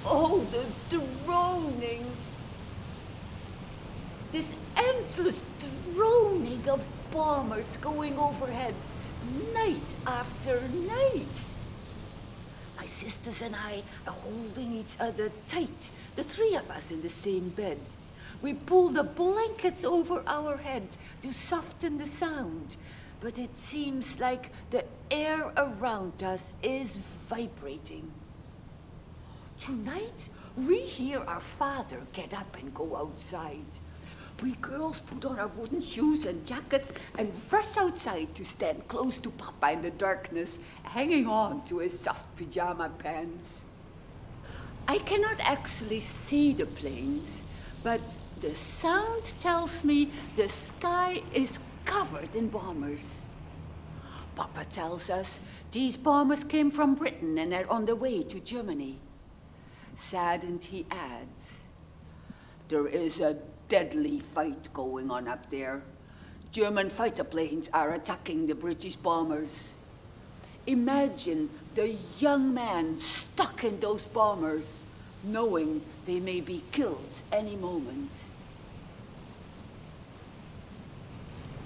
Oh, the droning. This endless droning of bombers going overhead, night after night. My sisters and I are holding each other tight, the three of us in the same bed. We pull the blankets over our head to soften the sound, but it seems like the air around us is vibrating. Tonight, we hear our father get up and go outside. We girls put on our wooden shoes and jackets and rush outside to stand close to Papa in the darkness, hanging on to his soft pajama pants. I cannot actually see the planes, but the sound tells me the sky is covered in bombers. Papa tells us these bombers came from Britain and are on their way to Germany. Saddened, he adds, there is a deadly fight going on up there. German fighter planes are attacking the British bombers. Imagine the young man stuck in those bombers, knowing they may be killed any moment.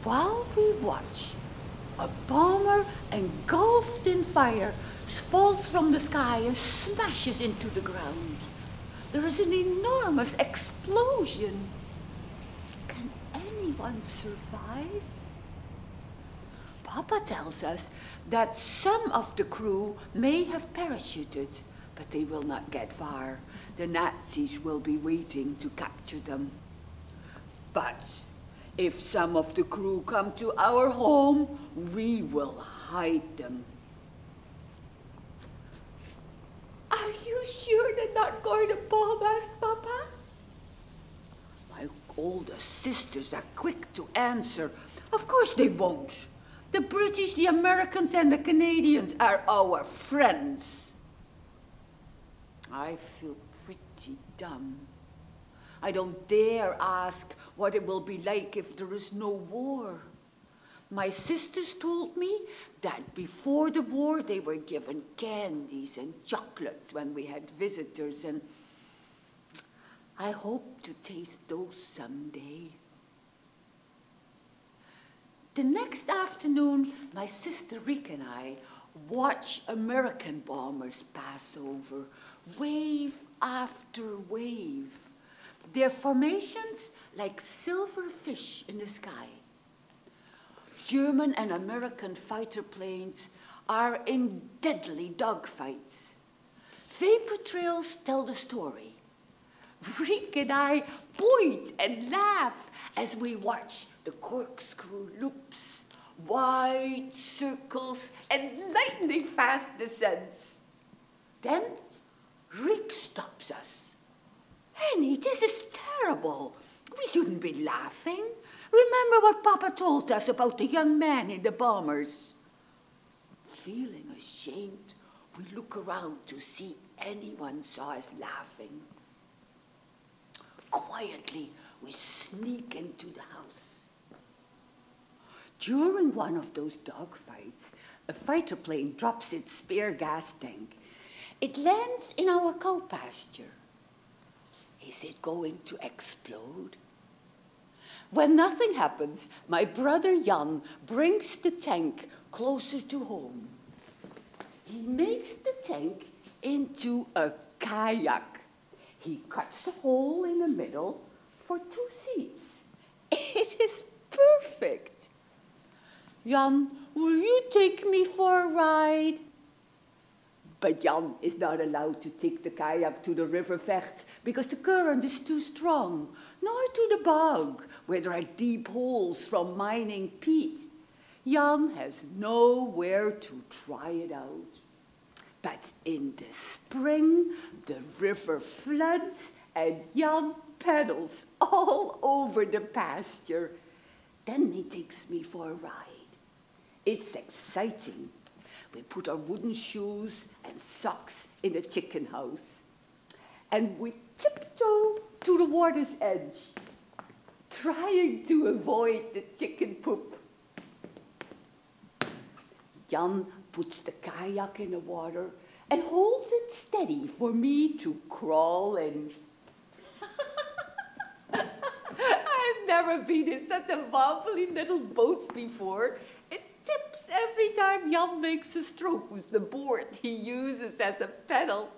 While we watch, a bomber engulfed in fire falls from the sky and smashes into the ground. There is an enormous explosion. Can anyone survive? Papa tells us that some of the crew may have parachuted, but they will not get far. The Nazis will be waiting to capture them. But if some of the crew come to our home, we will hide them. Are you sure they're not going to bomb us, Papa? My older sisters are quick to answer. Of course they won't. The British, the Americans, and the Canadians are our friends. I feel pretty dumb. I don't dare ask what it will be like if there is no war. My sisters told me that before the war they were given candies and chocolates when we had visitors, and I hope to taste those someday. The next afternoon, my sister Rick and I watch American bombers pass over, wave after wave. Their formations like silver fish in the sky. German and American fighter planes are in deadly dogfights. Vapor trails tell the story. Rick and I point and laugh as we watch the corkscrew loops, wide circles, and lightning-fast descents. Then Rick stops us. Henny, this is terrible. We shouldn't be laughing. Remember what Papa told us about the young man in the bombers. Feeling ashamed, we look around to see anyone saw us laughing. Quietly, we sneak into the house. During one of those dogfights, a fighter plane drops its spare gas tank. It lands in our cow pasture. Is it going to explode? When nothing happens, my brother Jan brings the tank closer to home. He makes the tank into a kayak. He cuts a hole in the middle for 2 seats. It is perfect. Jan, will you take me for a ride? But Jan is not allowed to take the kayak to the river Vecht because the current is too strong, nor to the bog, where there are deep holes from mining peat. Jan has nowhere to try it out. But in the spring, the river floods and Jan pedals all over the pasture. Then he takes me for a ride. It's exciting. We put our wooden shoes and socks in the chicken house. And we tiptoe to the water's edge, trying to avoid the chicken poop. Jan puts the kayak in the water and holds it steady for me to crawl in. I've never been in such a wobbly little boat before. It tips every time Jan makes a stroke with the board he uses as a pedal.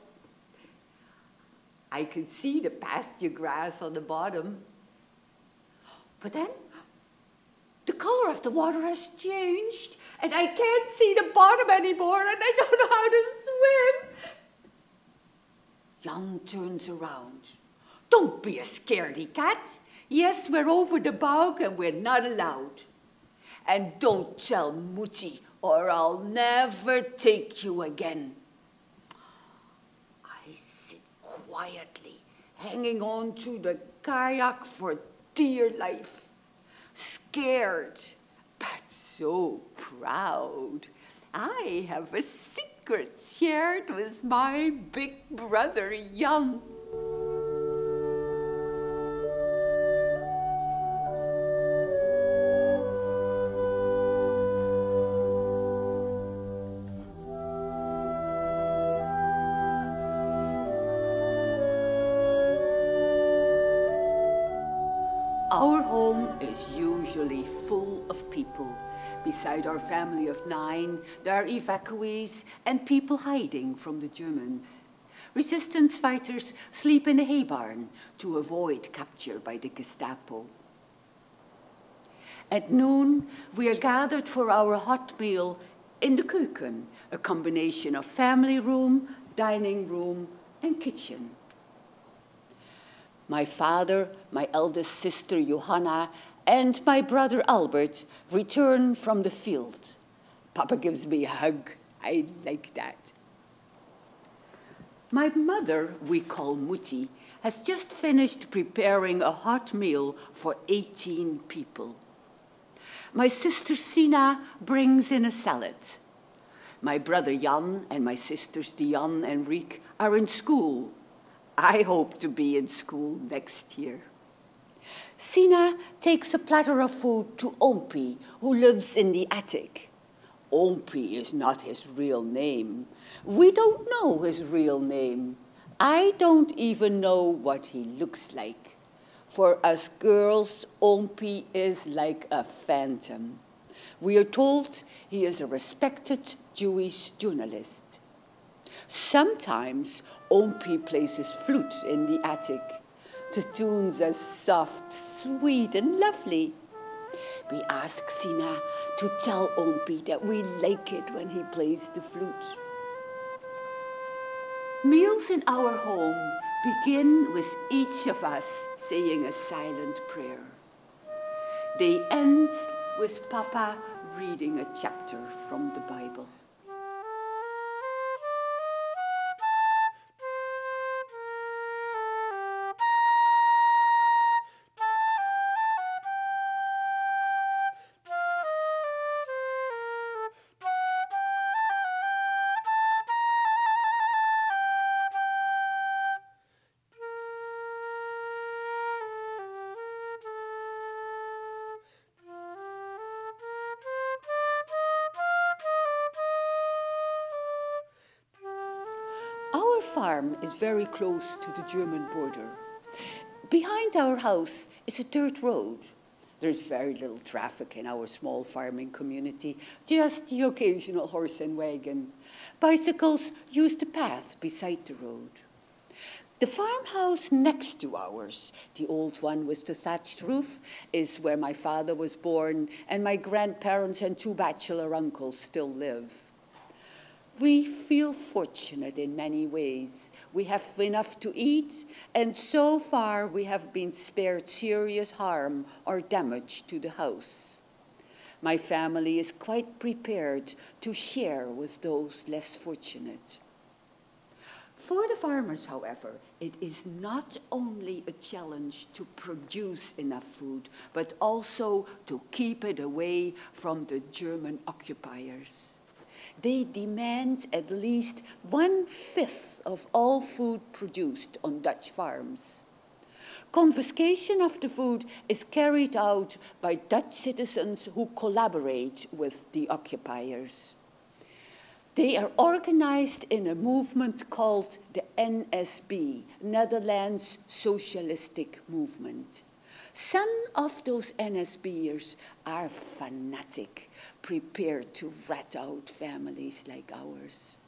I can see the pasture grass on the bottom. But then, the color of the water has changed, and I can't see the bottom anymore, and I don't know how to swim. Jan turns around. Don't be a scaredy cat. Yes, we're over the bow and we're not allowed. And don't tell Mutti or I'll never take you again. I sit quietly, hanging on to the kayak for dear life. Scared, but so proud. I have a secret shared with my big brother Jan. Our home is usually full of people. Beside our family of 9, there are evacuees and people hiding from the Germans. Resistance fighters sleep in a hay barn to avoid capture by the Gestapo. At noon, we are gathered for our hot meal in the keuken, a combination of family room, dining room, and kitchen. My father, my eldest sister Johanna, and my brother Albert return from the field. Papa gives me a hug. I like that. My mother, we call Mutti, has just finished preparing a hot meal for 18 people. My sister Sina brings in a salad. My brother Jan and my sisters Diane and Riek are in school. I hope to be in school next year. Sina takes a platter of food to Oompie, who lives in the attic. Oompie is not his real name. We don't know his real name. I don't even know what he looks like. For us girls, Oompie is like a phantom. We are told he is a respected Jewish journalist. Sometimes Oompie plays his flute in the attic. The tunes are soft, sweet, and lovely. We ask Sina to tell Oompie that we like it when he plays the flute. Meals in our home begin with each of us saying a silent prayer. They end with Papa reading a chapter from the Bible. Our farm is very close to the German border. Behind our house is a dirt road. There's very little traffic in our small farming community, just the occasional horse and wagon. Bicycles use the path beside the road. The farmhouse next to ours, the old one with the thatched roof, is where my father was born and my grandparents and 2 bachelor uncles still live. We feel fortunate in many ways. We have enough to eat, and so far we have been spared serious harm or damage to the house. My family is quite prepared to share with those less fortunate. For the farmers, however, it is not only a challenge to produce enough food, but also to keep it away from the German occupiers. They demand at least 1/5 of all food produced on Dutch farms. Confiscation of the food is carried out by Dutch citizens who collaborate with the occupiers. They are organized in a movement called the NSB, Netherlands Socialistic Movement. Some of those NSBers are fanatic, prepared to rat out families like ours.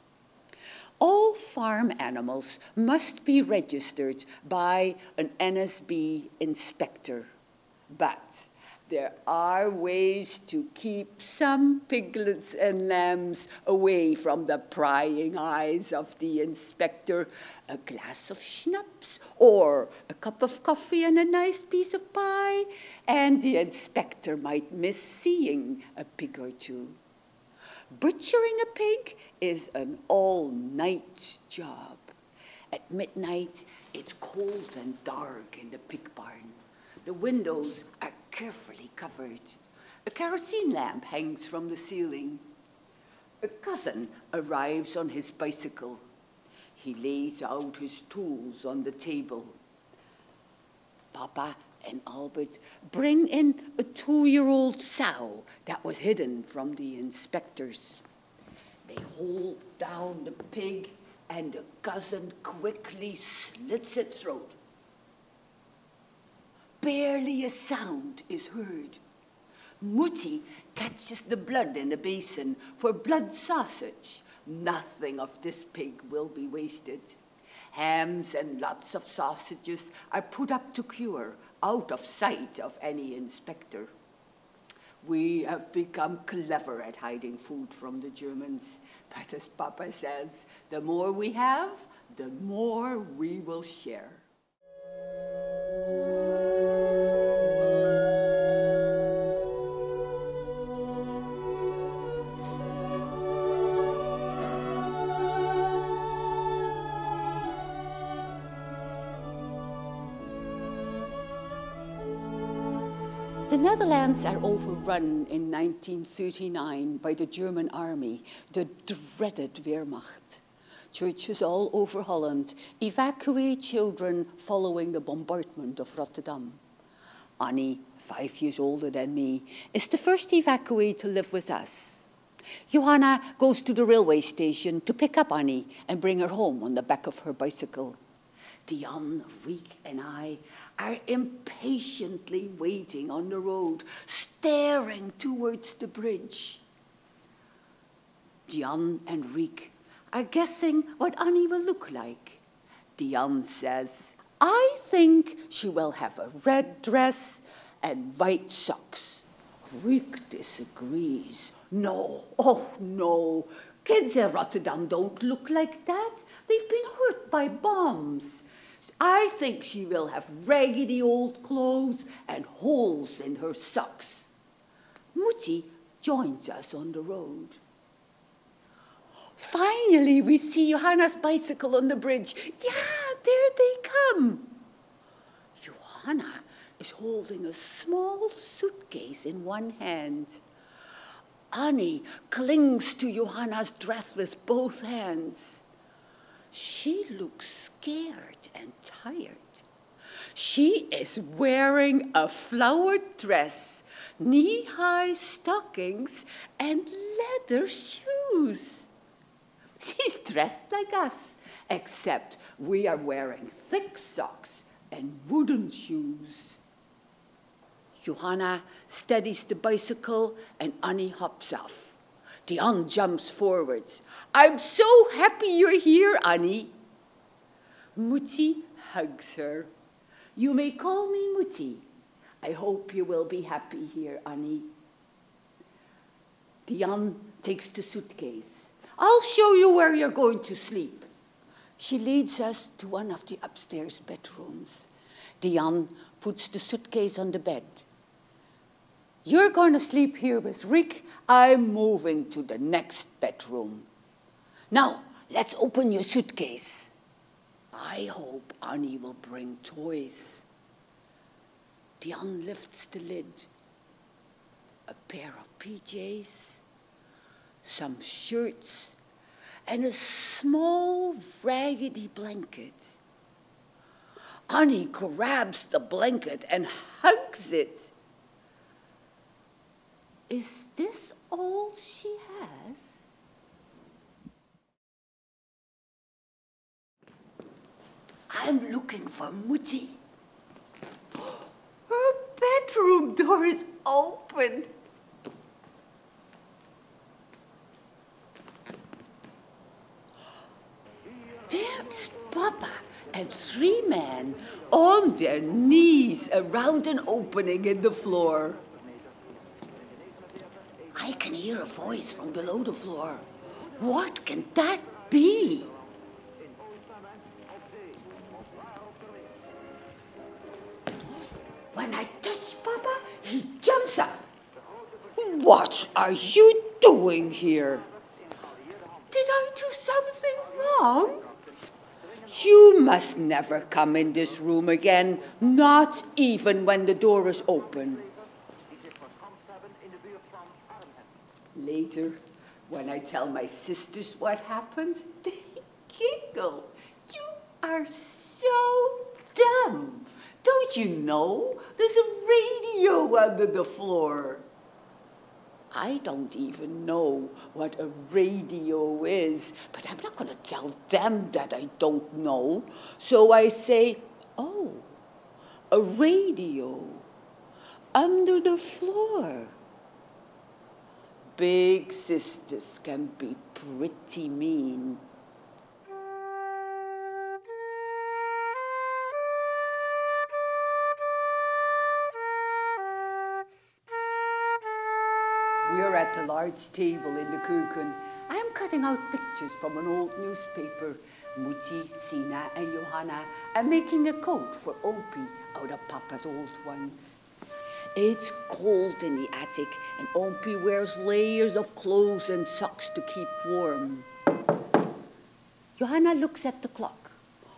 All farm animals must be registered by an NSB inspector, but there are ways to keep some piglets and lambs away from the prying eyes of the inspector. A glass of schnapps or a cup of coffee and a nice piece of pie, and the inspector might miss seeing a pig or two. Butchering a pig is an all-night job. At midnight, it's cold and dark in the pig barn. The windows are carefully covered. A kerosene lamp hangs from the ceiling. A cousin arrives on his bicycle. He lays out his tools on the table. Papa and Albert bring in a 2-year-old sow that was hidden from the inspectors. They hold down the pig, and the cousin quickly slits its throat. Barely a sound is heard. Mutti catches the blood in a basin for blood sausage. Nothing of this pig will be wasted. Hams and lots of sausages are put up to cure, out of sight of any inspector. We have become clever at hiding food from the Germans. But as Papa says, the more we have, the more we will share. The Netherlands are overrun in 1939 by the German army, the dreaded Wehrmacht. Churches all over Holland evacuate children following the bombardment of Rotterdam. Annie, 5 years older than me, is the first evacuee to live with us. Johanna goes to the railway station to pick up Annie and bring her home on the back of her bicycle. Diane, Riek, and I are impatiently waiting on the road, staring towards the bridge. Diane and Riek are guessing what Annie will look like. Diane says, "I think she will have a red dress and white socks." Riek disagrees. "No, oh no, kids in Rotterdam don't look like that. They've been hurt by bombs. I think she will have raggedy old clothes and holes in her socks." Mutti joins us on the road. Finally, we see Johanna's bicycle on the bridge. Yeah, there they come. Johanna is holding a small suitcase in one hand. Annie clings to Johanna's dress with both hands. She looks scared and tired. She is wearing a flowered dress, knee-high stockings, and leather shoes. She's dressed like us, except we are wearing thick socks and wooden shoes. Johanna steadies the bicycle and Annie hops off. Diane jumps forwards. "I'm so happy you're here, Annie." Mutti hugs her. "You may call me Mutti. I hope you will be happy here, Annie." Diane takes the suitcase. "I'll show you where you're going to sleep." She leads us to one of the upstairs bedrooms. Diane puts the suitcase on the bed. "You're going to sleep here with Riek. I'm moving to the next bedroom. Now, let's open your suitcase." I hope Annie will bring toys. Diane lifts the lid. A pair of PJs, some shirts, and a small raggedy blanket. Annie grabs the blanket and hugs it. Is this all she has? I'm looking for Mutti. Her bedroom door is open. There's Papa and 3 men on their knees around an opening in the floor. I can hear a voice from below the floor. What can that be? When I touch Papa, he jumps up. What are you doing here? Did I do something wrong? You must never come in this room again, not even when the door is open. Later, when I tell my sisters what happened, they giggle. You are so dumb. Don't you know? There's a radio under the floor. I don't even know what a radio is, but I'm not going to tell them that I don't know. So I say, oh, a radio under the floor. Big sisters can be pretty mean. We're at the large table in the keuken. I'm cutting out pictures from an old newspaper. Mutti, Sina and Johanna are making a coat for Opie out of Papa's old ones. It's cold in the attic and Opie wears layers of clothes and socks to keep warm. Johanna looks at the clock.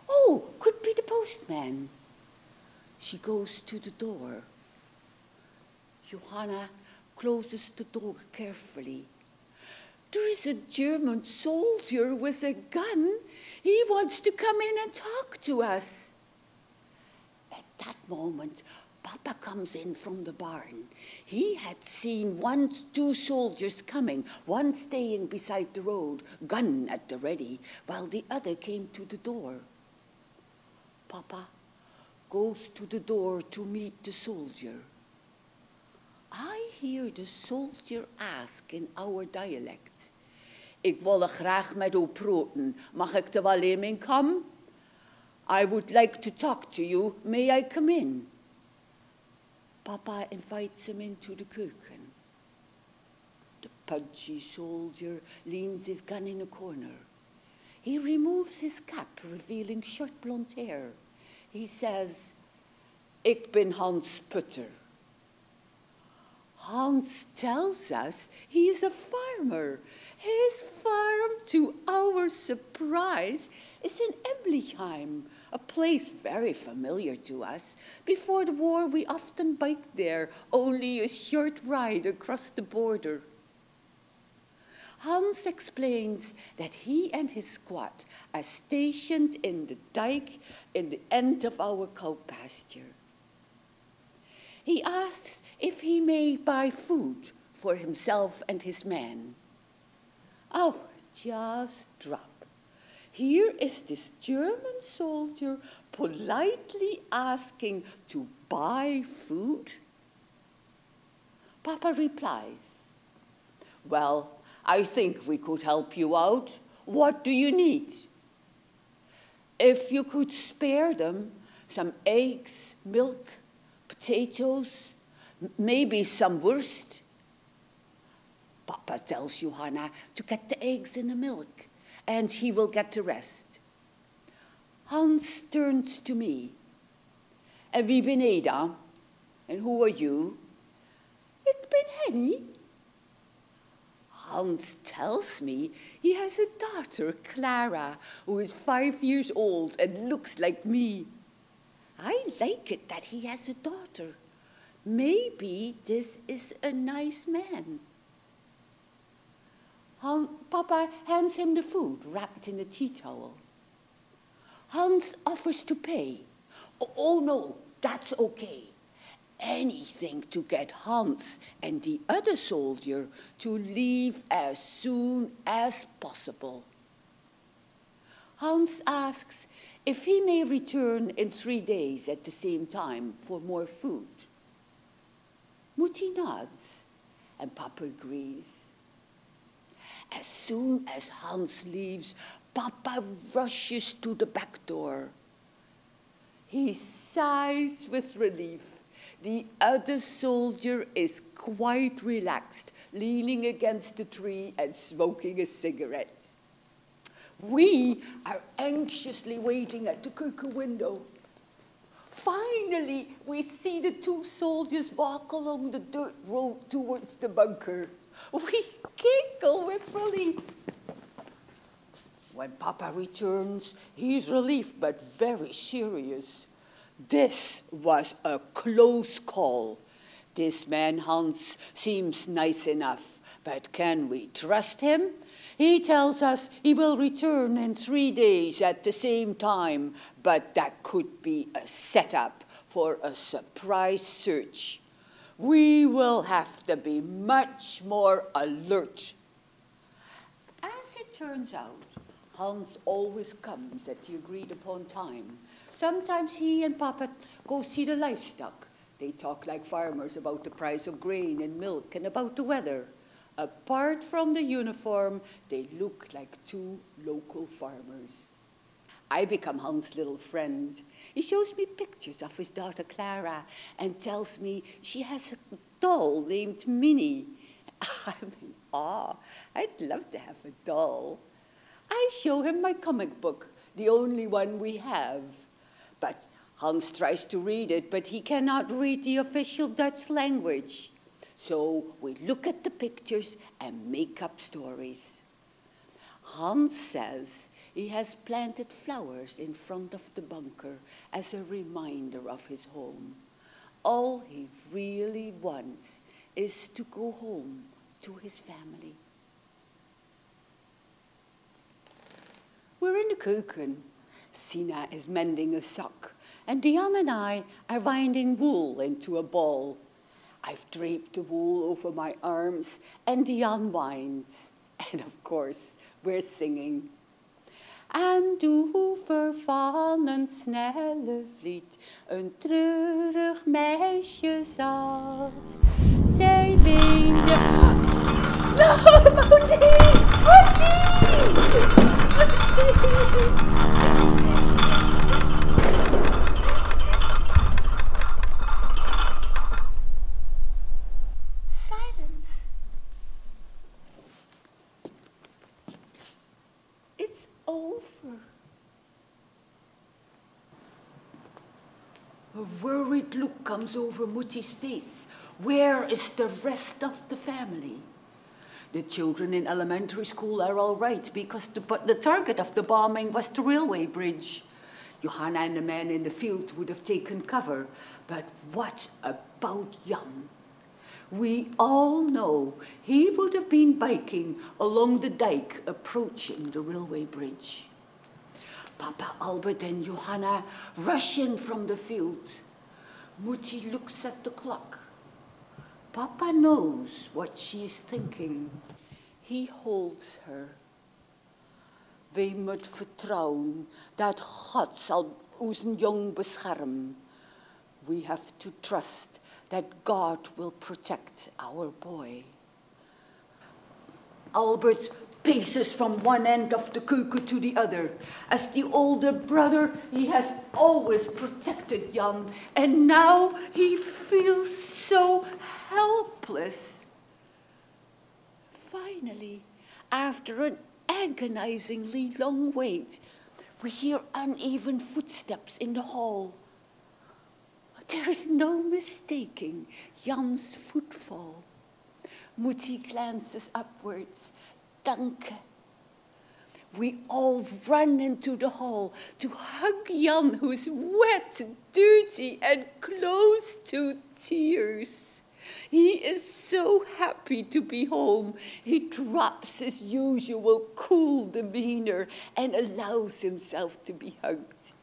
Oh, could be the postman. She goes to the door. Johanna closes the door carefully. There is a German soldier with a gun. He wants to come in and talk to us. At that moment, Papa comes in from the barn. He had seen 2 soldiers coming, one staying beside the road, gun at the ready, while the other came to the door. Papa goes to the door to meet the soldier. I hear the soldier ask in our dialect, "Ik wolle graag met u praten. Mag ik er wel in come? I would like to talk to you. May I come in?" Papa invites him into the keuken. The pudgy soldier leans his gun in a corner. He removes his cap, revealing short blonde hair. He says, "Ik ben Hans Putter." Hans tells us he is a farmer. His farm, to our surprise, is in Emlichheim, a place very familiar to us. Before the war, we often biked there, only a short ride across the border. Hans explains that he and his squad are stationed in the dike in the end of our cow pasture. He asks if he may buy food for himself and his men. Oh, just drop. Here is this German soldier politely asking to buy food. Papa replies, "Well, I think we could help you out. What do you need? If you could spare them some eggs, milk, potatoes, maybe some wurst." Papa tells Johanna to get the eggs and the milk, and he will get the rest. Hans turns to me. "En wie ben je dan? And who are you?" "Ik ben Henny." Hans tells me he has a daughter, Clara, who is 5 years old and looks like me. I like it that he has a daughter. Maybe this is a nice man. Papa hands him the food wrapped in a tea towel. Hans offers to pay. Oh no, that's okay. Anything to get Hans and the other soldier to leave as soon as possible. Hans asks if he may return in 3 days at the same time for more food. Mutti nods, and Papa agrees. As soon as Hans leaves, Papa rushes to the back door. He sighs with relief. The other soldier is quite relaxed, leaning against the tree and smoking a cigarette. We are anxiously waiting at the keuken window. Finally, we see the two soldiers walk along the dirt road towards the bunker. We giggle with relief. When Papa returns, he's relieved but very serious. This was a close call. This man Hans seems nice enough, but can we trust him? He tells us he will return in 3 days at the same time, but that could be a setup for a surprise search. We will have to be much more alert. As it turns out, Hans always comes at the agreed upon time. Sometimes he and Papa go see the livestock. They talk like farmers about the price of grain and milk and about the weather. Apart from the uniform, they look like two local farmers. I become Hans' little friend. He shows me pictures of his daughter Clara and tells me she has a doll named Minnie. I'm in awe. I'd love to have a doll. I show him my comic book, the only one we have. But Hans tries to read it, but he cannot read the official Dutch language. So we look at the pictures and make up stories. Hans says he has planted flowers in front of the bunker as a reminder of his home. All he really wants is to go home to his family. We're in the keuken. Sina is mending a sock, and Diane and I are winding wool into a ball. I've draped the wool over my arms, and Diane winds. And of course, we're singing. Aan de oever van een snelle vliet, een treurig meisje zat. Zij weende. No, Mutti! Silence. It's over. A worried look comes over Mutti's face. Where is the rest of the family? The children in elementary school are all right because the target of the bombing was the railway bridge. Johanna and the men in the field would have taken cover, but what about Jan? We all know he would have been biking along the dike approaching the railway bridge. Papa Albert and Johanna rush in from the field. Mutti looks at the clock. Papa knows what she is thinking. He holds her. Wij moet vertrouwen dat God zal onze jong beschermen. We have to trust that God will protect our boy. Albert paces from one end of the keuken to the other. As the older brother, he has always protected Jan, and now he feels so helpless. Finally, after an agonizingly long wait, we hear uneven footsteps in the hall. There is no mistaking Jan's footfall. Mutti glances upwards. Danke. We all run into the hall to hug Jan, who's wet, dirty, and close to tears. He is so happy to be home. He drops his usual cool demeanor and allows himself to be hugged.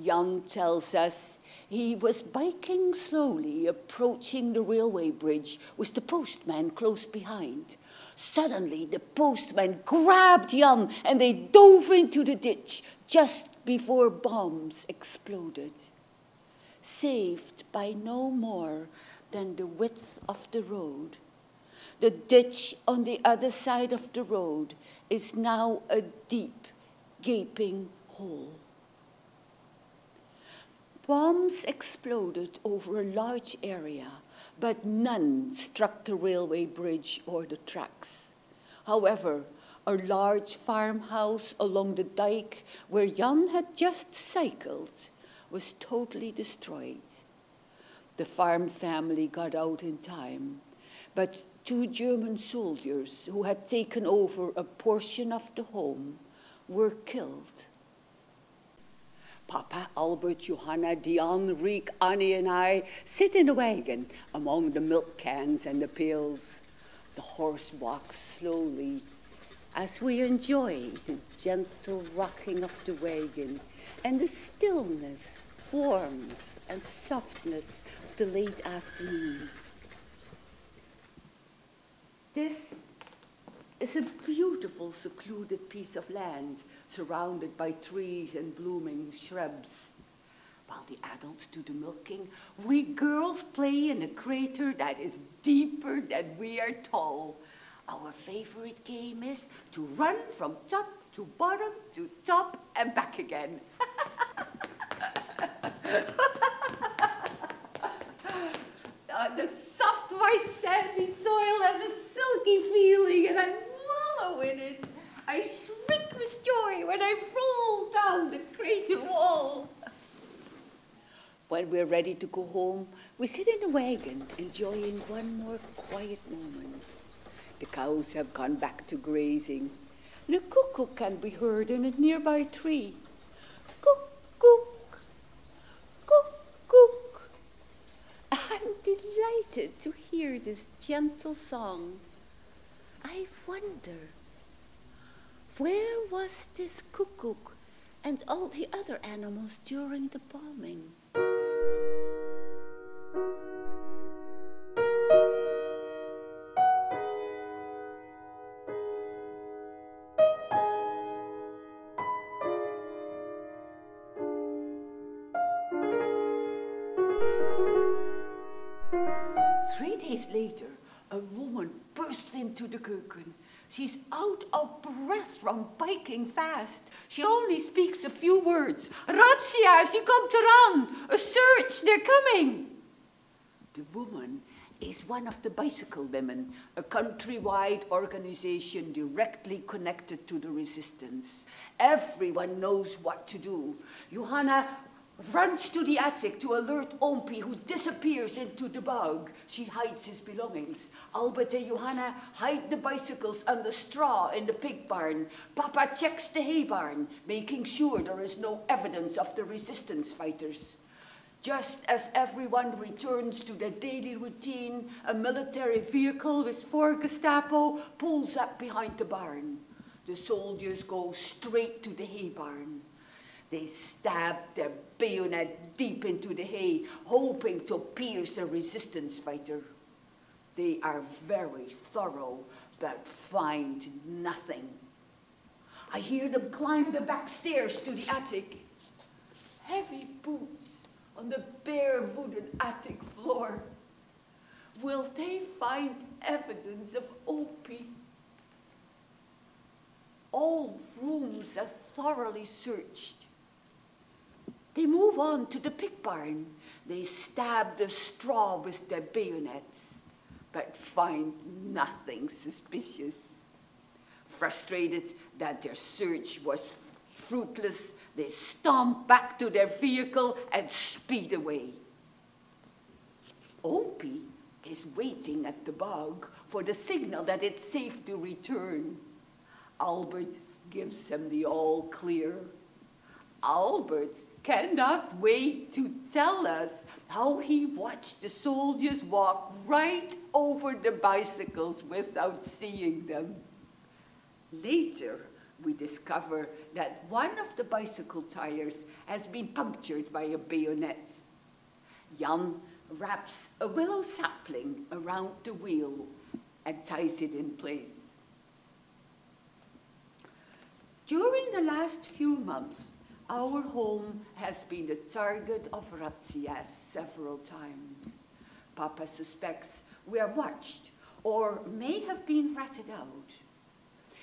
Jan tells us he was biking slowly, approaching the railway bridge with the postman close behind. Suddenly, the postman grabbed Jan and they dove into the ditch. just before bombs exploded, saved by no more than the width of the road. The ditch on the other side of the road is now a deep, gaping hole. Bombs exploded over a large area, but none struck the railway bridge or the tracks. However, a large farmhouse along the dike where Jan had just cycled was totally destroyed. The farm family got out in time, but 2 German soldiers who had taken over a portion of the home were killed. Papa, Albert, Johanna, Dion, Riek, Annie, and I sit in a wagon among the milk cans and the pails. The horse walks slowly as we enjoy the gentle rocking of the wagon and the stillness, warmth, and softness of the late afternoon. This is a beautiful, secluded piece of land surrounded by trees and blooming shrubs. While the adults do the milking, we girls play in a crater that is deeper than we are tall. Our favorite game is to run from top to bottom to top and back again. The soft white sandy soil has a silky feeling and I wallow in it. I shriek with joy when I roll down the crater wall. When we're ready to go home, we sit in the wagon, enjoying one more quiet moment. The cows have gone back to grazing. The cuckoo can be heard in a nearby tree. Cook, cook. I'm delighted to hear this gentle song. I wonder, where was this cuckoo and all the other animals during the bombing? 3 days later, a woman bursts into the keuken. She's out of breath from biking fast. She only speaks a few words. Razzia, she komt eraan. A search, they're coming. The woman is one of the Bicycle Women, a countrywide organization directly connected to the resistance. Everyone knows what to do. Johanna runs to the attic to alert Oompie, who disappears into the bog. She hides his belongings. Albert and Johanna hide the bicycles under straw in the pig barn. Papa checks the hay barn, making sure there is no evidence of the resistance fighters. Just as everyone returns to their daily routine, a military vehicle with 4 Gestapo pulls up behind the barn. The soldiers go straight to the hay barn. They stab their bayonet deep into the hay, hoping to pierce a resistance fighter. They are very thorough, but find nothing. I hear them climb the back stairs to the attic. Heavy boots on the bare wooden attic floor. Will they find evidence of Oompie? All rooms are thoroughly searched. They move on to the pig barn. They stab the straw with their bayonets, but find nothing suspicious. Frustrated that their search was fruitless, they stomp back to their vehicle and speed away. Oompie is waiting at the bog for the signal that it's safe to return. Albert gives him the all clear. Albert cannot wait to tell us how he watched the soldiers walk right over the bicycles without seeing them. Later, we discover that one of the bicycle tires has been punctured by a bayonet. Jan wraps a willow sapling around the wheel and ties it in place. During the last few months, Our home has been the target of razzias several times. Papa suspects we are watched or may have been ratted out.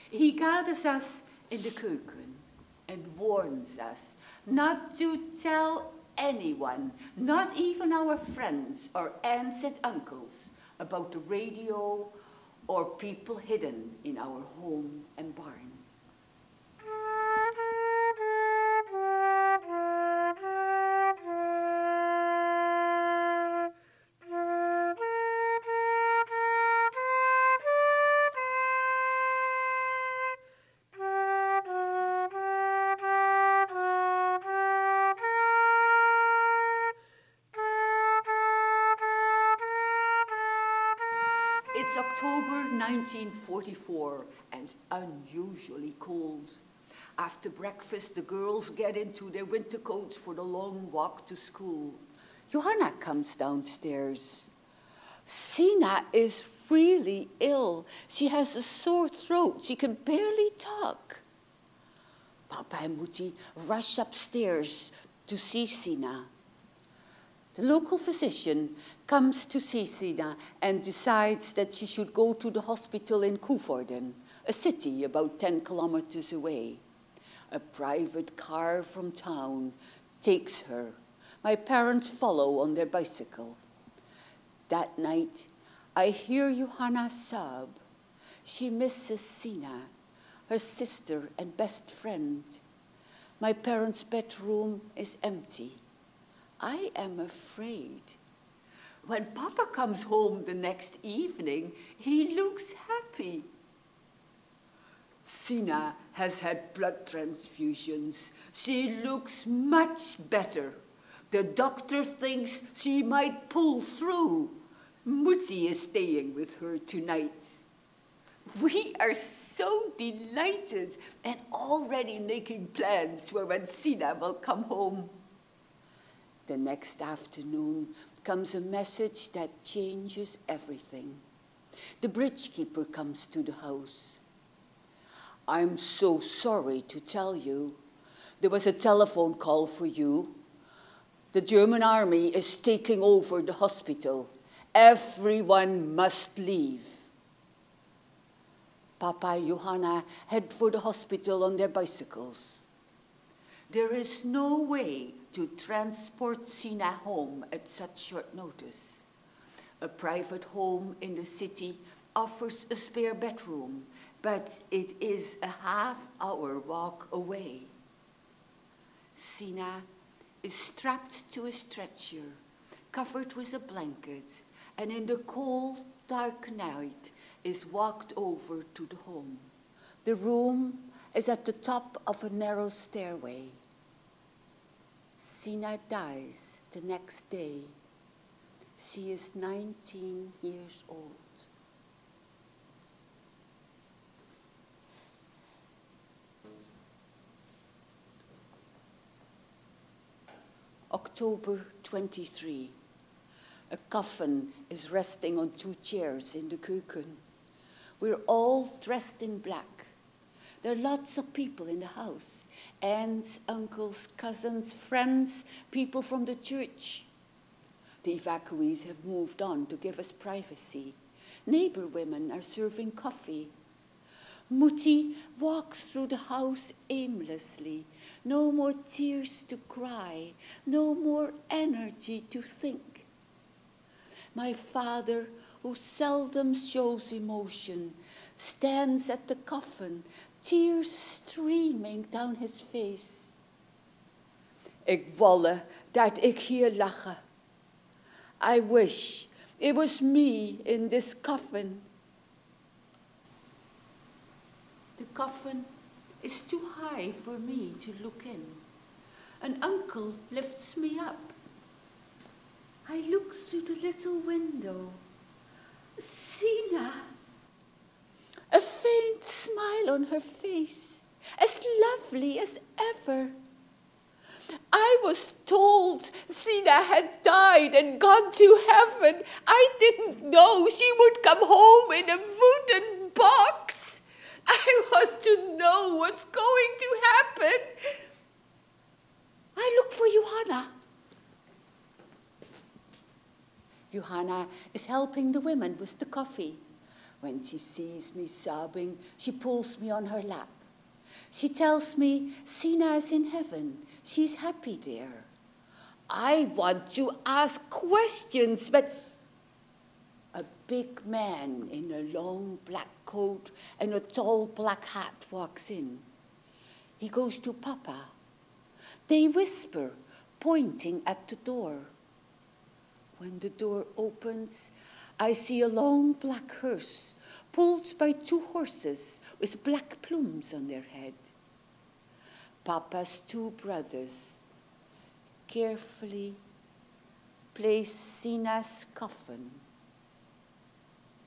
He gathers us in the keuken and warns us not to tell anyone, not even our friends or aunts and uncles, about the radio or people hidden in our home and barn. It's October 1944 and unusually cold. After breakfast, the girls get into their winter coats for the long walk to school. Johanna comes downstairs. Sina is really ill. She has a sore throat. She can barely talk. Papa and Mutti rush upstairs to see Sina. The local physician comes to see Sina and decides that she should go to the hospital in Koevoorden, a city about 10 kilometers away. A private car from town takes her. My parents follow on their bicycle. That night, I hear Johanna sob. She misses Sina, her sister and best friend. My parents' bedroom is empty. I am afraid. When Papa comes home the next evening, he looks happy. Sina has had blood transfusions. She looks much better. The doctor thinks she might pull through. Mutti is staying with her tonight. We are so delighted and already making plans for when Sina will come home. The next afternoon comes a message that changes everything. The bridge keeper comes to the house. I'm so sorry to tell you. There was a telephone call for you. The German army is taking over the hospital. Everyone must leave. Papa and Johanna head for the hospital on their bicycles. There is no way to transport Sina home at such short notice. A private home in the city offers a spare bedroom, but it is a half-hour walk away. Sina is strapped to a stretcher, covered with a blanket, and in the cold, dark night is walked over to the home. The room is at the top of a narrow stairway. Sina dies the next day. She is 19 years old. October 23. A coffin is resting on 2 chairs in the keuken. We're all dressed in black. There are lots of people in the house. Aunts, uncles, cousins, friends, people from the church. The evacuees have moved on to give us privacy. Neighbor women are serving coffee. Mutti walks through the house aimlessly. No more tears to cry. No more energy to think. My father, who seldom shows emotion, stands at the coffin, tears streaming down his face. Ik wolle dat ik hier lache. I wish it was me in this coffin. The coffin is too high for me to look in. An uncle lifts me up. I look through the little window. Sina. A faint smile on her face, as lovely as ever. I was told Sina had died and gone to heaven. I didn't know she would come home in a wooden box. I want to know what's going to happen. Johanna is helping the women with the coffee. When she sees me sobbing, she pulls me on her lap. She tells me Sina is in heaven. She's happy there. I want to ask questions, but a big man in a long black coat and a tall black hat walks in. He goes to Papa. They whisper, pointing at the door. When the door opens, I see a long black hearse pulled by 2 horses with black plumes on their head. Papa's 2 brothers carefully place Sina's coffin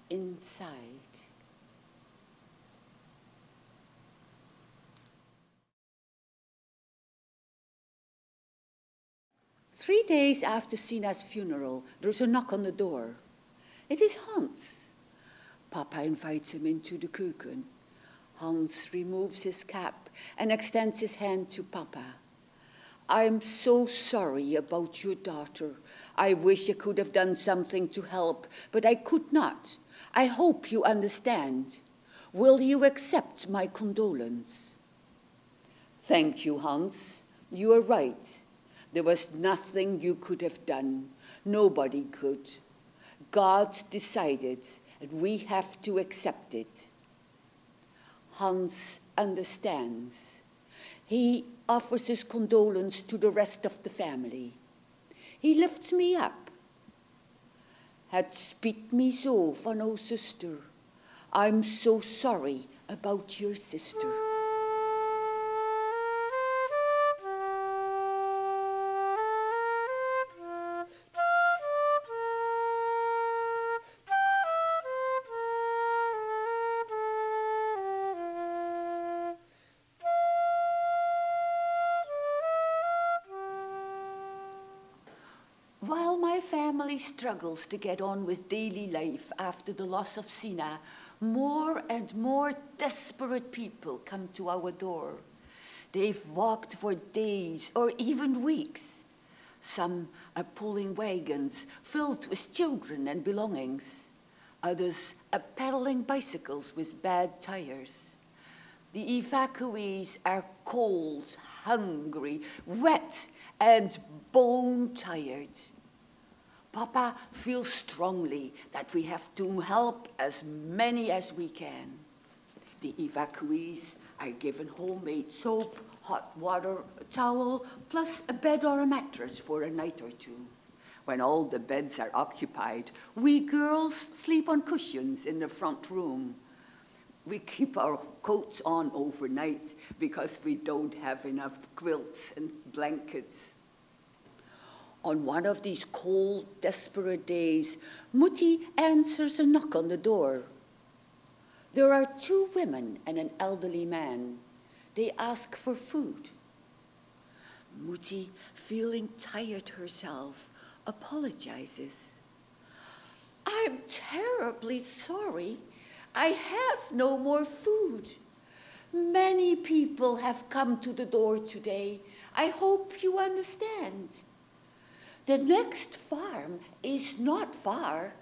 inside. Three days after Sina's funeral, there's a knock on the door. It is Hans. Papa invites him into the keuken. Hans removes his cap and extends his hand to Papa. I'm so sorry about your daughter. I wish I could have done something to help, but I could not. I hope you understand. Will you accept my condolence? Thank you, Hans. You are right. There was nothing you could have done. Nobody could. God decided, and we have to accept it. Hans understands. He offers his condolence to the rest of the family. He lifts me up. Het spijt me zo van uw zuster. I'm so sorry about your sister. While my family struggles to get on with daily life after the loss of Sina, more and more desperate people come to our door. They've walked for days or even weeks. Some are pulling wagons filled with children and belongings. Others are pedaling bicycles with bad tires. The evacuees are cold, hungry, wet, and bone-tired. Papa feels strongly that we have to help as many as we can. The evacuees are given homemade soap, hot water, a towel, plus a bed or a mattress for a night or 2. When all the beds are occupied, we girls sleep on cushions in the front room. We keep our coats on overnight because we don't have enough quilts and blankets. On one of these cold, desperate days, Mutti answers a knock on the door. There are 2 women and an elderly man. They ask for food. Mutti, feeling tired herself, apologizes. I'm terribly sorry. I have no more food. Many people have come to the door today. I hope you understand. The next farm is not far.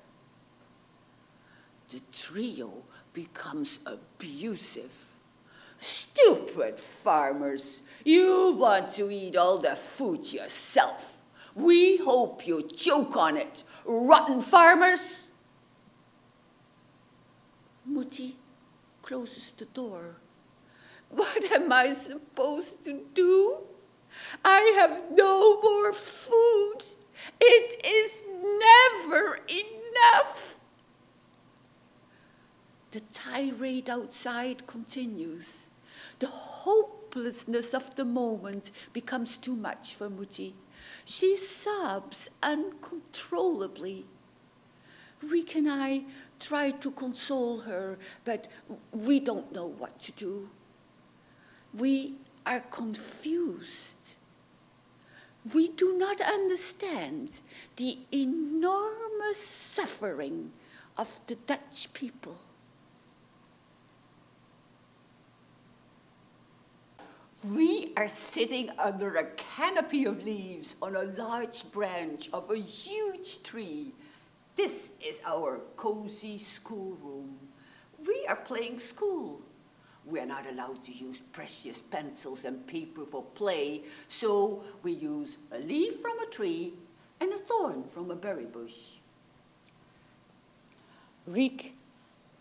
The trio becomes abusive. Stupid farmers, you want to eat all the food yourself. We hope you choke on it, rotten farmers. Mutti closes the door. What am I supposed to do? I have no more food. It is never enough. The tirade outside continues. The hopelessness of the moment becomes too much for Mutti. She sobs uncontrollably. Rick and I try to console her, but we don't know what to do. We are confused. We do not understand the enormous suffering of the Dutch people. We are sitting under a canopy of leaves on a large branch of a huge tree This is our cozy schoolroom. We are playing school. We are not allowed to use precious pencils and paper for play, so we use a leaf from a tree and a thorn from a berry bush. Riek,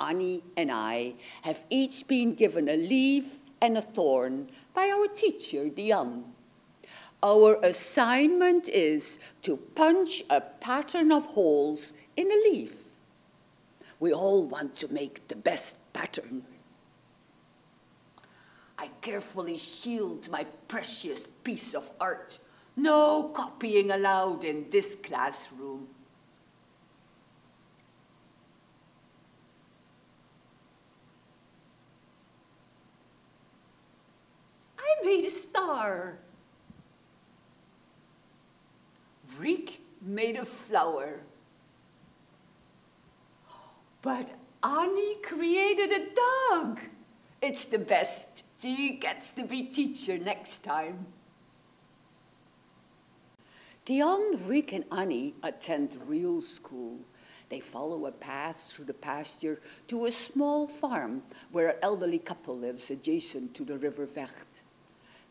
Annie, and I have each been given a leaf and a thorn by our teacher, Diane. Our assignment is to punch a pattern of holes in a leaf. We all want to make the best pattern. I carefully shield my precious piece of art. No copying allowed in this classroom. I made a star. Riek made a flower. But Annie created a dog. It's the best. She gets to be teacher next time. Diane, Riek, and Annie attend real school. They follow a path through the pasture to a small farm where an elderly couple lives adjacent to the river Vecht.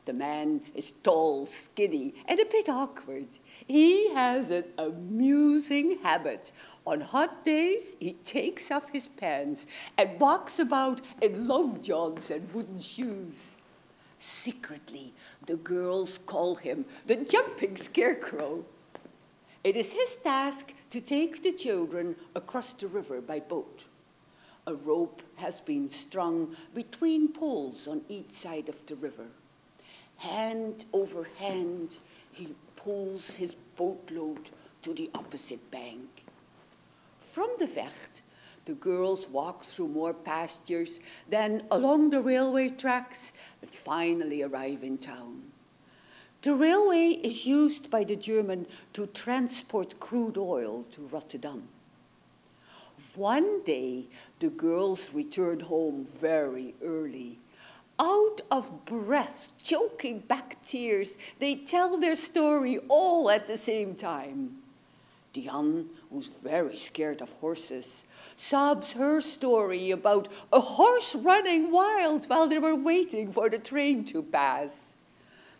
The man is tall, skinny, and a bit awkward. He has an amusing habit. On hot days, he takes off his pants and walks about in long johns and wooden shoes. Secretly, the girls call him the jumping scarecrow. It is his task to take the children across the river by boat. A rope has been strung between poles on each side of the river. Hand over hand, he pulls his boatload to the opposite bank. From the Vecht, the girls walk through more pastures, then along the railway tracks, and finally arrive in town. The railway is used by the German to transport crude oil to Rotterdam. One day, the girls return home very early. Out of breath, choking back tears, they tell their story all at the same time. Diane, who's very scared of horses, sobs her story about a horse running wild while they were waiting for the train to pass.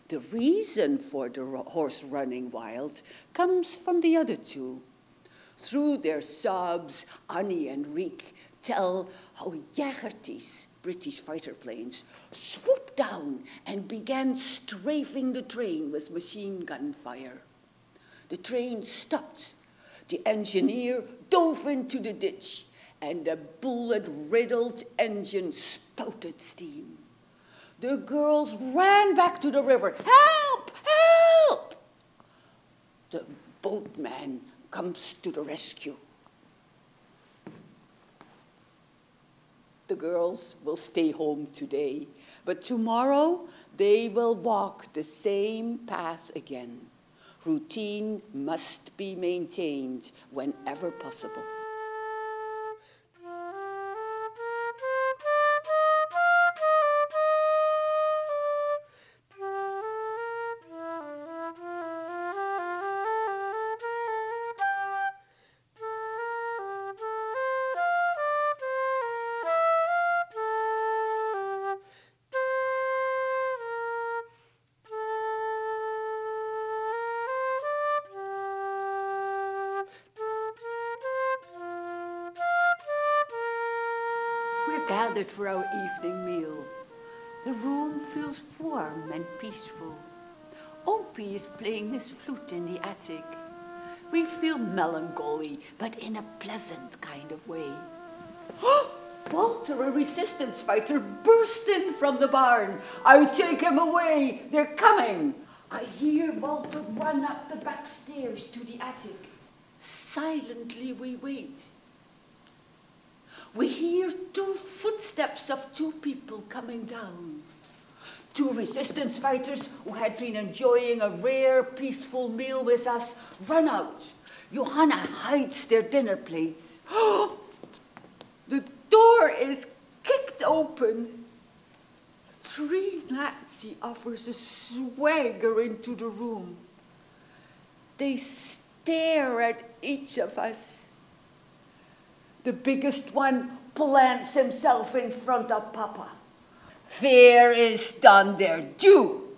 The reason for the horse running wild comes from the other two. Through their sobs, Annie and Riek tell how Jagertis, British fighter planes, swooped down and began strafing the train with machine gun fire. The train stopped. The engineer dove into the ditch, and the bullet-riddled engine spouted steam. The girls ran back to the river. Help! Help! The boatman comes to the rescue. The girls will stay home today, but tomorrow they will walk the same path again. Routine must be maintained whenever possible. We're gathered for our evening meal. The room feels warm and peaceful. Opie is playing his flute in the attic. We feel melancholy, but in a pleasant kind of way. Walter, a resistance fighter, burst in from the barn. I'll take him away. They're coming. I hear Walter run up the back stairs to the attic. Silently we wait. We hear two footsteps of two people coming down. Two resistance fighters who had been enjoying a rare, peaceful meal with us run out. Johanna hides their dinner plates. The door is kicked open. Three Nazi officers swagger into the room. They stare at each of us. The biggest one plants himself in front of Papa. Fear is done their due.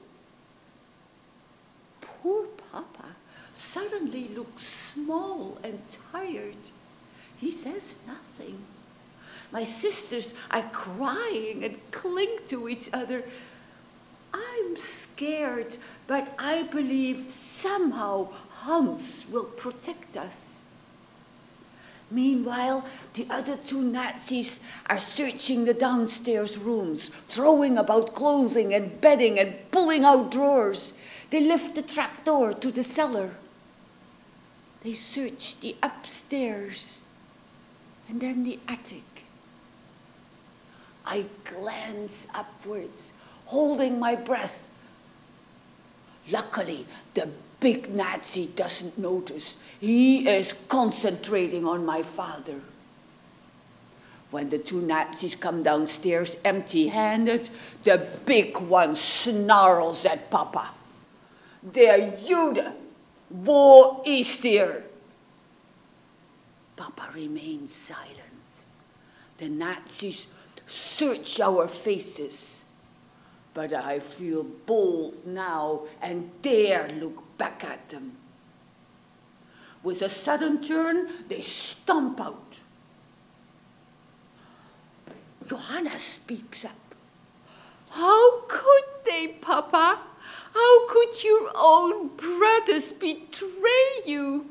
Poor Papa suddenly looks small and tired. He says nothing. My sisters are crying and cling to each other. I'm scared, but I believe somehow Hans will protect us. Meanwhile, the other two Nazis are searching the downstairs rooms, throwing about clothing and bedding and pulling out drawers. They lift the trapdoor to the cellar. They search the upstairs and then the attic. I glance upwards, holding my breath. Luckily, the big Nazi doesn't notice. He is concentrating on my father. When the two Nazis come downstairs empty-handed, the big one snarls at Papa. Der Jude, wo ist Papa remains silent. The Nazis search our faces, but I feel bold now and dare look back at them. With a sudden turn, they stomp out. Johanna speaks up. How could they, Papa? How could your own brothers betray you?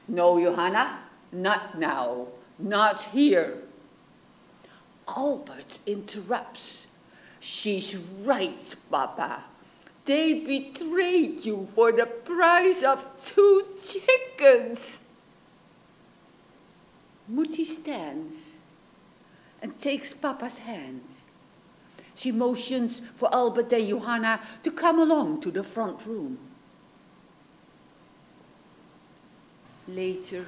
No, Johanna, not now, not here. Albert interrupts. She's right, Papa. They betrayed you for the price of 2 chickens. Mutti stands and takes Papa's hand. She motions for Albert and Johanna to come along to the front room. Later,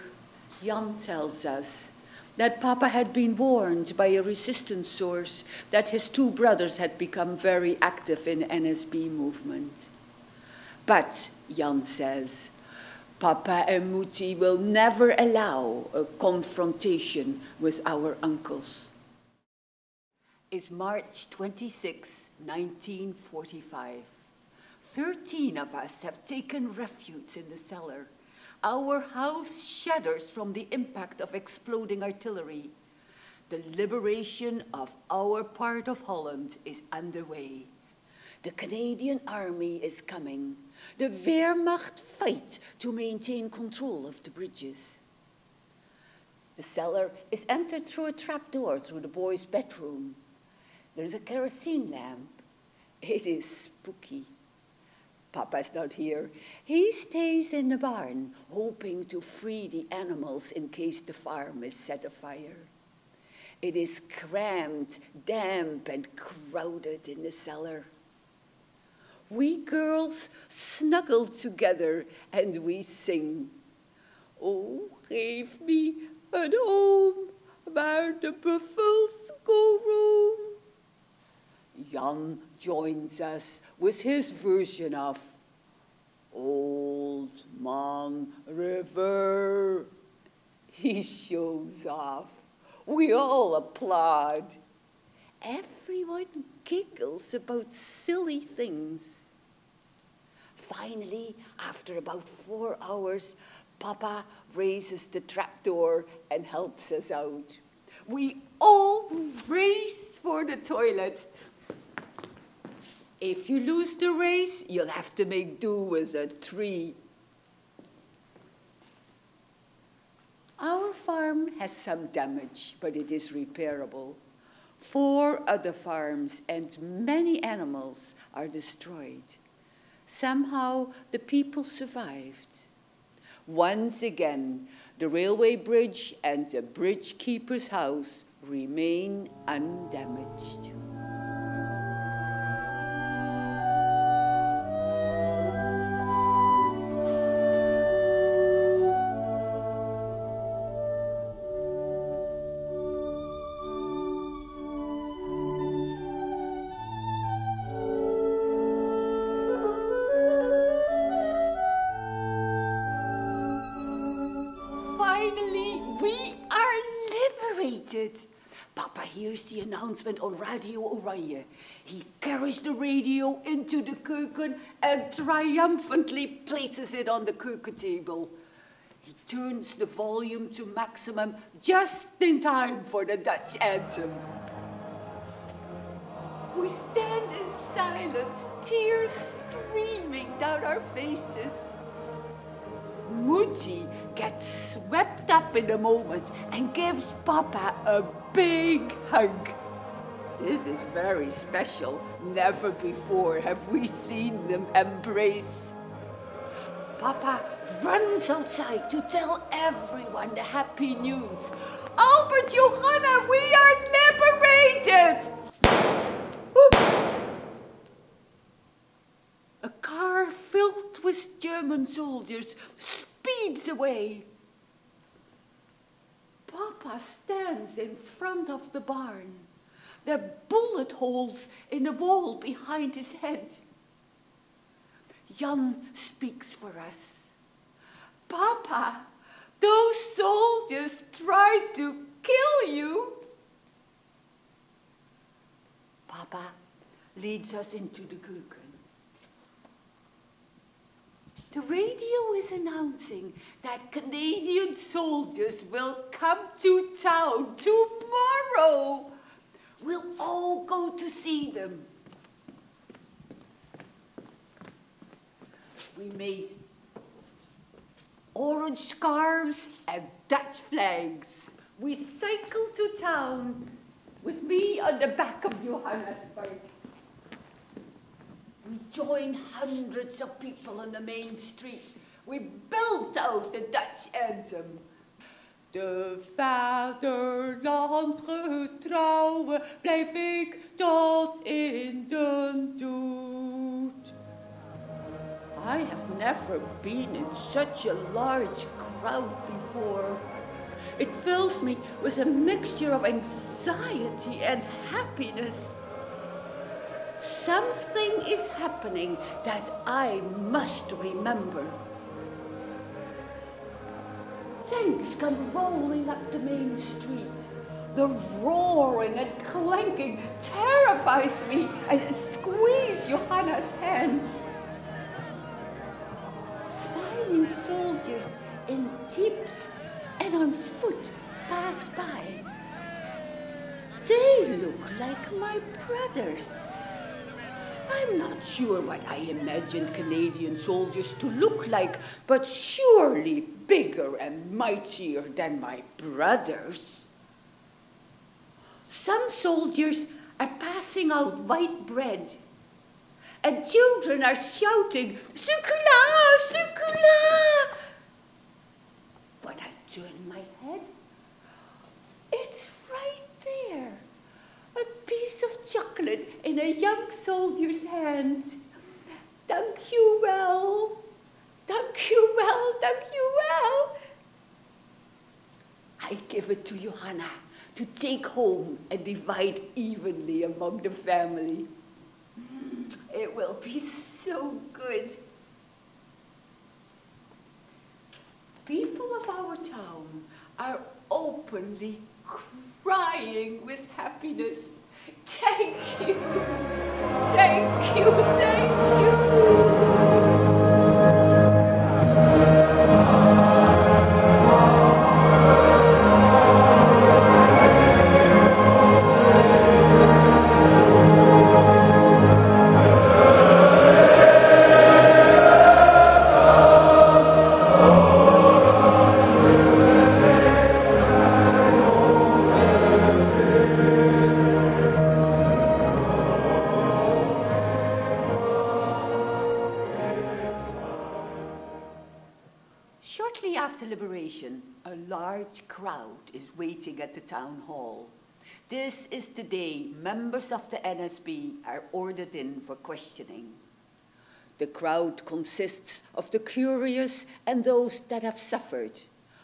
Jan tells us that Papa had been warned by a resistance source that his 2 brothers had become very active in NSB movement. But, Jan says, Papa and Mutti will never allow a confrontation with our uncles. It's March 26, 1945. 13 of us have taken refuge in the cellar. Our house shudders from the impact of exploding artillery. The liberation of our part of Holland is underway. The Canadian Army is coming. The Wehrmacht fight to maintain control of the bridges. The cellar is entered through a trapdoor through the boys' bedroom. There is a kerosene lamp. It is spooky. Papa's not here. He stays in the barn, hoping to free the animals in case the farm is set afire. It is cramped, damp, and crowded in the cellar. We girls snuggle together and we sing. Oh, geef me een oom waar de buffels go roam. Jan joins us with his version of Old Man River. He shows off. We all applaud. Everyone giggles about silly things. Finally, after about 4 hours, Papa raises the trapdoor and helps us out. We all race for the toilet. If you lose the race, you'll have to make do with a tree. Our farm has some damage, but it is repairable. 4 other farms and many animals are destroyed. Somehow, the people survived. Once again, the railway bridge and the bridge keeper's house remain undamaged. Finally, we are excited. Papa hears the announcement on Radio Oranje. He carries the radio into the keuken and triumphantly places it on the keukentable. He turns the volume to maximum just in time for the Dutch anthem. We stand in silence, tears streaming down our faces. Moetie gets swept up in a moment and gives Papa a big hug. This is very special. Never before have we seen them embrace. Papa runs outside to tell everyone the happy news. Albert, Johanna, we are liberated! A car filled with German soldiers speeds away. Papa stands in front of the barn. There are bullet holes in the wall behind his head. Jan speaks for us. Papa, those soldiers tried to kill you. Papa leads us into the keuken. The radio is announcing that Canadian soldiers will come to town tomorrow. We'll all go to see them. We made orange scarves and Dutch flags. We cycled to town with me on the back of Johanna's bike. We joined hundreds of people on the main street. We built out the Dutch anthem. De vaderland getrouwe blijf ik tot in den dood. I have never been in such a large crowd before. It fills me with a mixture of anxiety and happiness. Something is happening that I must remember. Tanks come rolling up the main street. The roaring and clanking terrifies me as I squeeze Johanna's hand. Smiling soldiers in jeeps and on foot pass by. They look like my brothers. I'm not sure what I imagined Canadian soldiers to look like, but surely bigger and mightier than my brothers. Some soldiers are passing out white bread, and children are shouting, "Sucula, sucula!" When I turn my head, it's right there. A piece of chocolate in a young soldier's hand. Dank u wel. Dank u wel, dank u wel. I give it to Johanna to take home and divide evenly among the family. It will be so good. People of our town are openly crying with happiness. Thank you, thank you, thank you. Shortly after liberation, a large crowd is waiting at the town hall. This is the day members of the NSB are ordered in for questioning. The crowd consists of the curious and those that have suffered.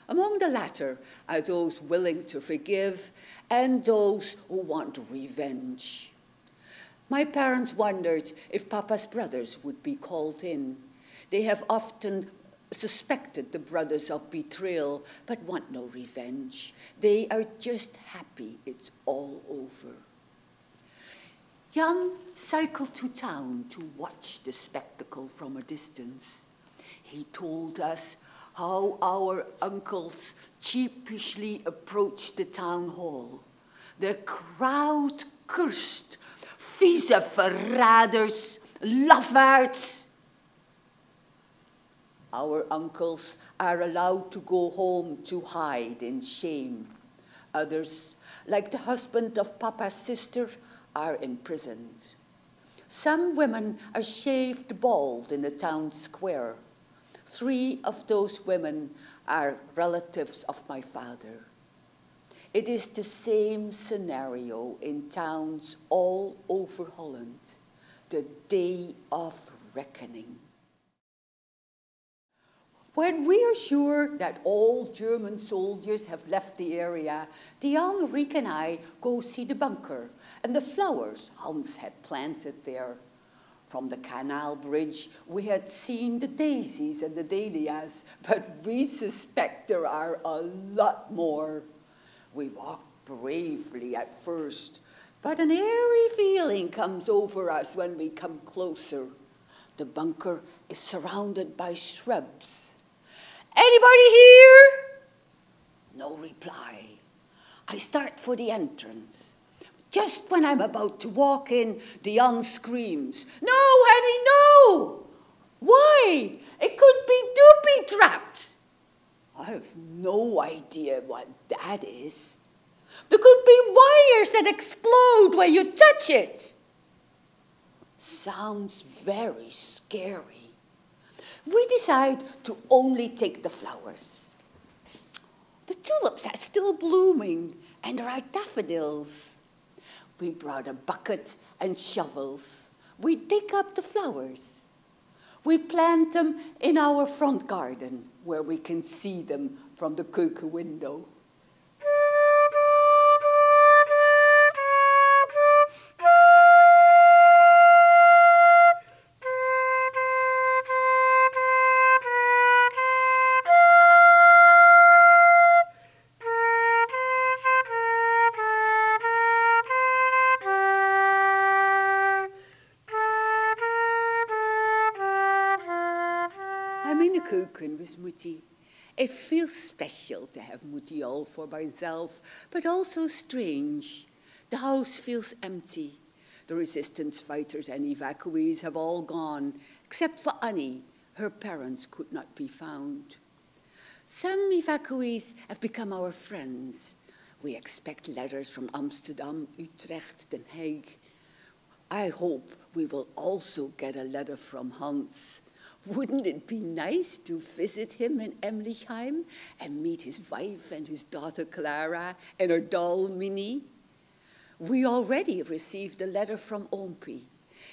Among the latter are those willing to forgive and those who want revenge. My parents wondered if Papa's brothers would be called in. They have often suspected the brothers of betrayal, but want no revenge. They are just happy it's all over. Jan cycled to town to watch the spectacle from a distance. He told us how our uncles sheepishly approached the town hall. The crowd cursed, vieze verraders, lafaards. Our uncles are allowed to go home to hide in shame. Others, like the husband of Papa's sister, are imprisoned. Some women are shaved bald in the town square. 3 of those women are relatives of my father. It is the same scenario in towns all over Holland, the day of reckoning. When we are sure that all German soldiers have left the area, Jan, Riek and I go see the bunker and the flowers Hans had planted there. From the canal bridge, we had seen the daisies and the dahlias, but we suspect there are a lot more. We walk bravely at first, but an eerie feeling comes over us when we come closer. The bunker is surrounded by shrubs. Anybody here? No reply. I start for the entrance. Just when I'm about to walk in, Jan screams, "No, honey, no!" Why? It could be doopy trapped. I have no idea what that is. There could be wires that explode when you touch it. Sounds very scary. We decide to only take the flowers. The tulips are still blooming, and there are daffodils. We brought a bucket and shovels. We dig up the flowers. We plant them in our front garden, where we can see them from the keuken window. With Moetie. It feels special to have Moetie all for myself, but also strange. The house feels empty. The resistance fighters and evacuees have all gone, except for Annie. Her parents could not be found. Some evacuees have become our friends. We expect letters from Amsterdam, Utrecht, Den Haag. I hope we will also get a letter from Hans. Wouldn't it be nice to visit him in Emlichheim and meet his wife and his daughter Clara and her doll Minnie? We already received a letter from Oompie.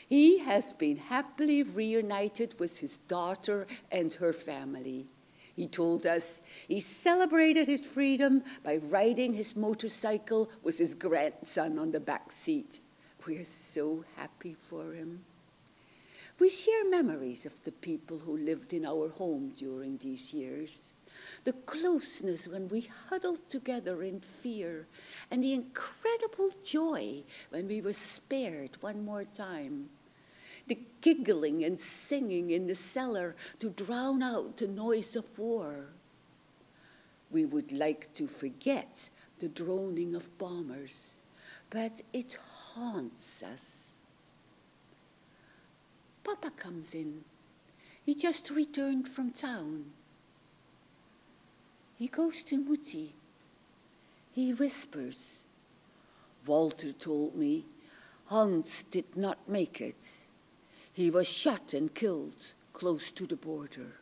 He has been happily reunited with his daughter and her family. He told us he celebrated his freedom by riding his motorcycle with his grandson on the back seat. We're so happy for him. We share memories of the people who lived in our home during these years. The closeness when we huddled together in fear, and the incredible joy when we were spared one more time. The giggling and singing in the cellar to drown out the noise of war. We would like to forget the droning of bombers, but it haunts us. Papa comes in. He just returned from town. He goes to Moetie. He whispers. Walter told me Hans did not make it. He was shot and killed close to the border.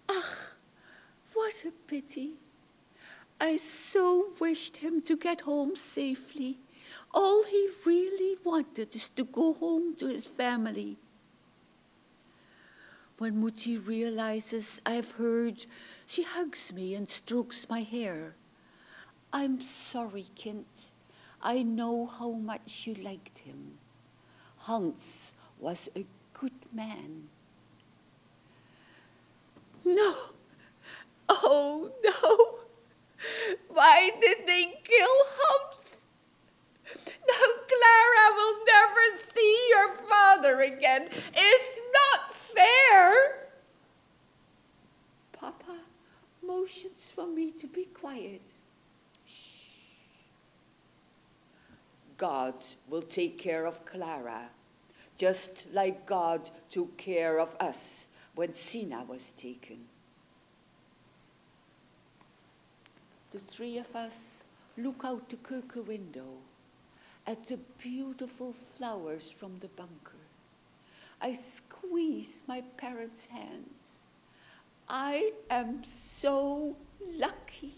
Ach, what a pity. I so wished him to get home safely. All he really wanted is to go home to his family. When Moetie realizes I've heard, she hugs me and strokes my hair. I'm sorry, kind. I know how much you liked him. Hans was a good man. Oh, no. Why did they kill Humps? Now Clara will never see your father again. It's not fair. Papa motions for me to be quiet. Shh. God will take care of Clara, just like God took care of us when Sina was taken. The three of us look out the Kirke window at the beautiful flowers from the bunker. I squeeze my parents' hands. I am so lucky.